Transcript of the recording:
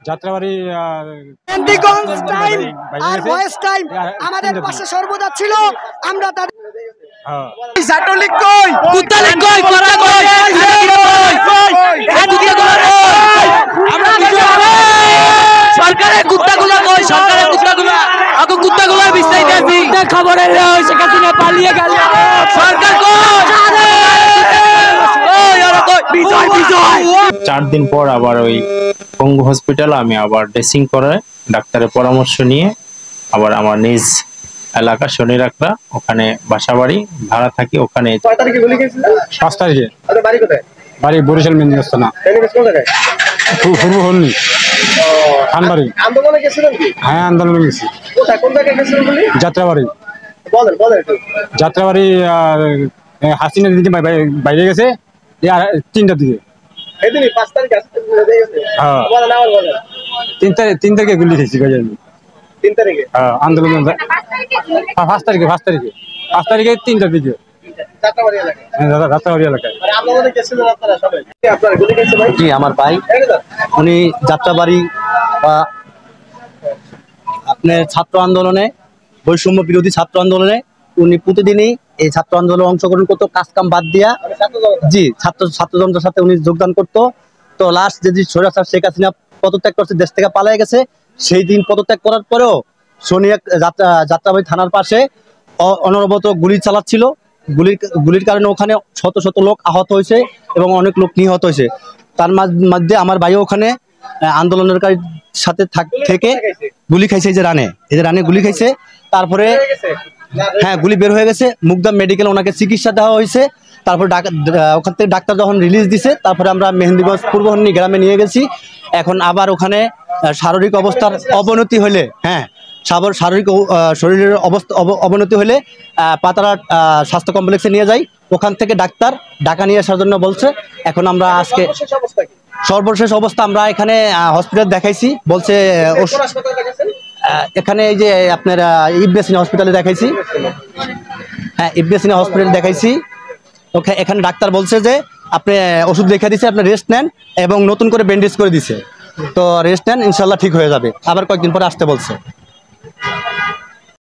Jatrabari time আর voice time আমাদের পাশে সর্বদা ছিল। আমরা তাদের ছাত্রলীগ কই, কুত্তালীগ কই, কোটা কই, আমরা সরকারের কুত্তাগুলো কই, সরকারের কুত্তাগুলো এখন কুত্তাগুলো বিস্তারিত আছি খবরের শেখ হাসিনা পালিয়ে গেল। সরকার কই, বিজয় বিজয়। 4 দিন পর আবার ওই পঙ্গু হসপিটাল আমি আবার ড্রেসিং করে ডাক্তারের পরামর্শ নিয়ে আবার আমার নিজ এলাকা শনিরাকড়া ওখানে বাসা বাড়ি ভাড়া থাকি। ওখানে 6 তারিখে গুলি খেয়েছিলেন? 5 তারিখে। আপনার বাড়ি কোথায়? বাড়ি বরিশাল মেদিনীপুর না। মেদিনীপুর কোন জায়গায়? পূর্ব হলনি খানবাড়ি। আন্দোলনে গেছিলেন কি? হ্যাঁ আন্দোলনে গেছি। কোথায়, কোন জায়গায় গেছিলেন বলি? যাত্রাবাড়ি। বলেন বলেন একটু। যাত্রাবাড়ি হাসিনা দিদি বাইরে গেছে 3টার দিকে। এদিনই 5 তারিখে আসতে গেছে। হ্যাঁ বলেন আবার বলেন। 3 তারিখে গুলি খেয়েছি ভাই আমি। 3 তারিখে? হ্যাঁ আন্দোলন 5 তারিখে 3টার দিকে যাত্রাবাড়ি এলাকায়। হ্যাঁ যাত্রাবাড়ি এলাকায়। মানে আন্দোলনে গেছিলেন আপনারা সবাই? আপনারা গুলি খেয়েছে ভাই? জি আমার ভাই, উনি যাত্রাবাড়ি বা আপনার ছাত্র আন্দোলনে, বৈষম্য বিরোধী ছাত্র আন্দোলনে উনি প্রতিদিনই এই ছাত্র আন্দোলনে অংশগ্রহণ করতো, কাজ কাম বাদ দিয়া। জি ছাত্রজনতার সাথে উনি যোগদান করতো। তো লাস্ট যে স্বৈরাচার শেখ হাসিনা পদত্যাগ করছে, দেশ থেকে পালিয়ে গেছে, সেই দিন পদত্যাগ করার পরেও সোনিয়া যাত্রাবাড়ি থানার পাশে অনবরত গুলি চালাচ্ছিল। গুলির কারণে ওখানে শত শত লোক আহত হয়েছে এবং অনেক লোক নিহত হয়েছে। তার মধ্যে আমার ভাইও ওখানে আন্দোলনকারীর সাথে থেকে গুলি খাইছে। এই যে রানে গুলি খাইছে। তারপরে হ্যাঁ গুলি বের হয়ে গেছে। মুগদা মেডিকেল ওনাকে চিকিৎসা দেওয়া হয়েছে। তারপর ওখান থেকে ডাক্তার যখন রিলিজ দিছে, তারপরে আমরা মেহেন্দিগঞ্জ পূর্বহন্নি গ্রামে নিয়ে গেছি। এখন আবার ওখানে শারীরিক অবস্থার অবনতি হলে, হ্যাঁ শরীরের অবনতি হলে পাতারা স্বাস্থ্য কমপ্লেক্সে নিয়ে যাই। ওখান থেকে ডাক্তার ঢাকা নিয়ে আসার জন্য বলছে। এখন আমরা আজকে সর্বশেষ অবস্থা আমরা এখানে হসপিটাল দেখাইছি, বলছে এখানে এই যে আপনার ইবনে সিনা হসপিটালে দেখাইছি। হ্যাঁ ইবনে সিনা হসপিটালে দেখাইছি। ওকে এখানে ডাক্তার বলছে যে আপনি ওষুধ লিখে দিছে, আপনি রেস্ট নেন এবং নতুন করে ব্যান্ডেজ করে দিছে। তো রেস্ট নেন, ইনশাল্লাহ ঠিক হয়ে যাবে। আবার কয়েকদিন পরে আসতে বলছে।